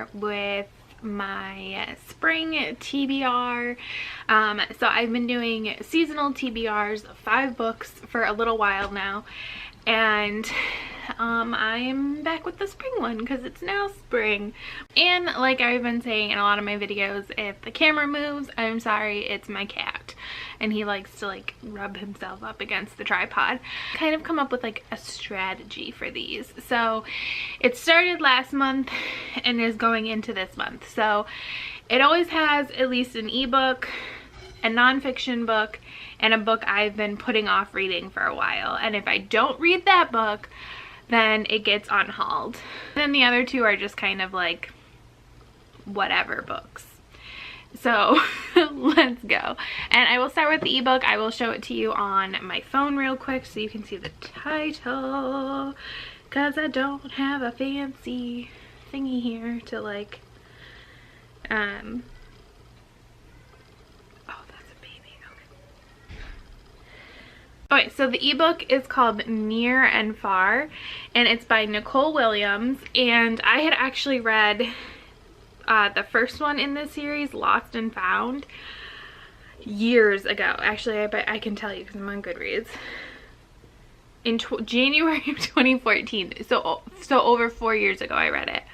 more with my spring TBR. So I've been doing seasonal TBRs, 5 books for a little while now, and I'm back with the spring one because it's now spring. And like I've been saying in a lot of my videos, if the camera moves, I'm sorry, it's my cat, and he likes to like rub himself up against the tripod. Kind of come up with like a strategy for these. So it started last month and is going into this month. So it always has at least an ebook, a nonfiction book, and a book I've been putting off reading for a while. And if I don't read that book, then it gets unhauled. Then the other 2 are just kind of like whatever books. So let's go. And I will start with the ebook. I will show it to you on my phone real quick so you can see the title, because I don't have a fancy thingy here to like Okay, so the ebook is called Near and Far, and it's by Nicole Williams, and I had actually read the first one in this series, Lost and Found, years ago. Actually, I can tell you because I'm on Goodreads. In January of 2014, so over 4 years ago I read it.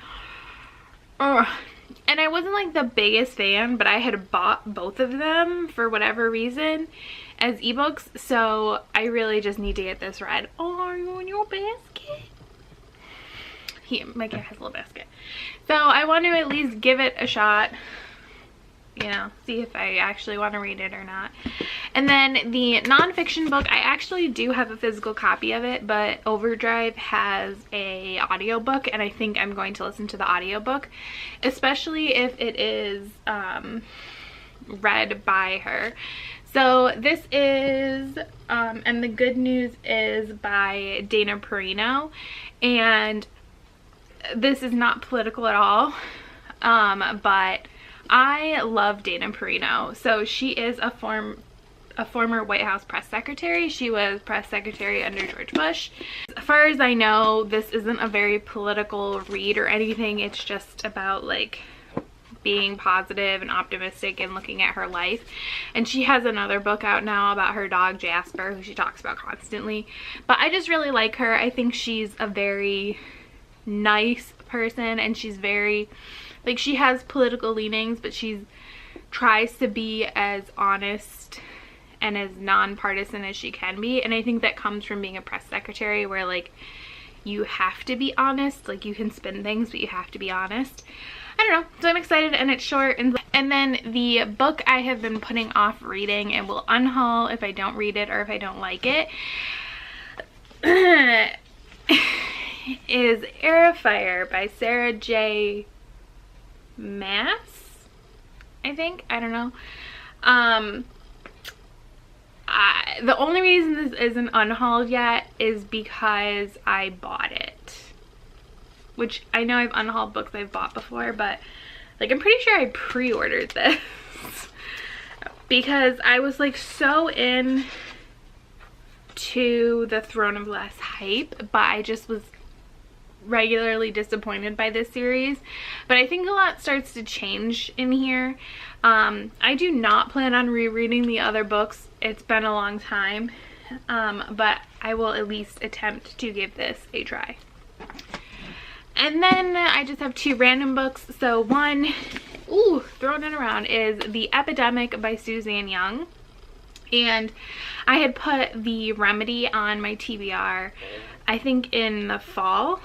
And I wasn't like the biggest fan, but I had bought both of them for whatever reason as ebooks, so I really just need to get this read. Oh, are you in your basket? My cat has a little basket. So I want to at least give it a shot, you know, see if I actually want to read it or not. And then the nonfiction book, I actually do have a physical copy of it, but Overdrive has a audiobook, and I think I'm going to listen to the audiobook, especially if it is read by her. So this is, and the good news is by Dana Perino, and this is not political at all, but I love Dana Perino. So she is a former White House press secretary. She was press secretary under George Bush. As far as I know, this isn't a very political read or anything. It's just about like being positive and optimistic and looking at her life. And she has another book out now about her dog Jasper, who she talks about constantly. But I just really like her. I think she's a very nice person, and she's very, like, she has political leanings, but she tries to be as honest and as nonpartisan as she can be. And I think that comes from being a press secretary, where like you have to be honest. Like, you can spin things, but you have to be honest. I don't know, so I'm excited, and it's short. And then the book I have been putting off reading and will unhaul if I don't read it or if I don't like it is Air of Fire by Sarah J. Maas, I think. I don't know. The only reason this isn't unhauled yet is because I bought it. Which I know I've unhauled books I've bought before, but like I'm pretty sure I pre-ordered this because I was like so in to the Throne of Glass hype, but I just was regularly disappointed by this series. But I think a lot starts to change in here. I do not plan on rereading the other books. It's been a long time, but I will at least attempt to give this a try. And then I just have 2 random books. So one, throwing it around, is The Epidemic by Suzanne Young. And I had put The Remedy on my TBR, I think in the fall.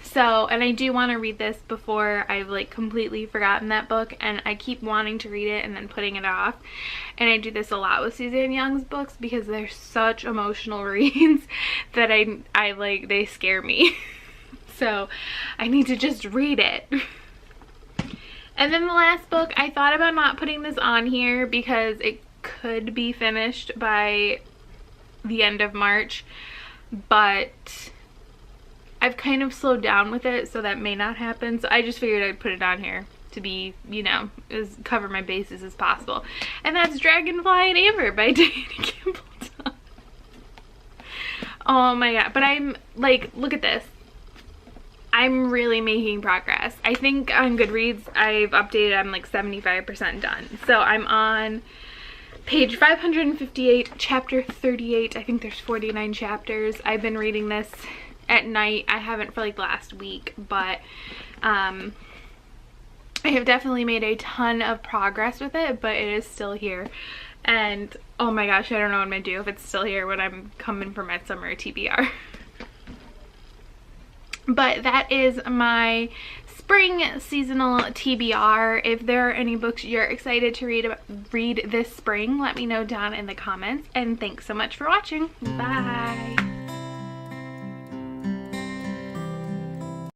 So, and I do want to read this before I've like completely forgotten that book, and I keep wanting to read it and then putting it off. And I do this a lot with Suzanne Young's books because they're such emotional reads that I like, they scare me. So I need to just read it. And then the last book, I thought about not putting this on here because it could be finished by the end of March, but I've kind of slowed down with it, so that may not happen. So I just figured I'd put it on here to be, you know, as cover my bases as possible. And that's Dragonfly and Amber by Diana Campbell. Oh my god. But I'm like, look at this. I'm really making progress. I think on Goodreads I've updated, I'm like 75% done. So I'm on page 558, chapter 38. I think there's 49 chapters. I've been reading this at night. I haven't for like last week, but I have definitely made a ton of progress with it, but it is still here. And oh my gosh, I don't know what I'm gonna do if it's still here when I'm coming for my summer TBR. But that is my spring seasonal TBR. If there are any books you're excited to read this spring, let me know down in the comments. And thanks so much for watching. Bye.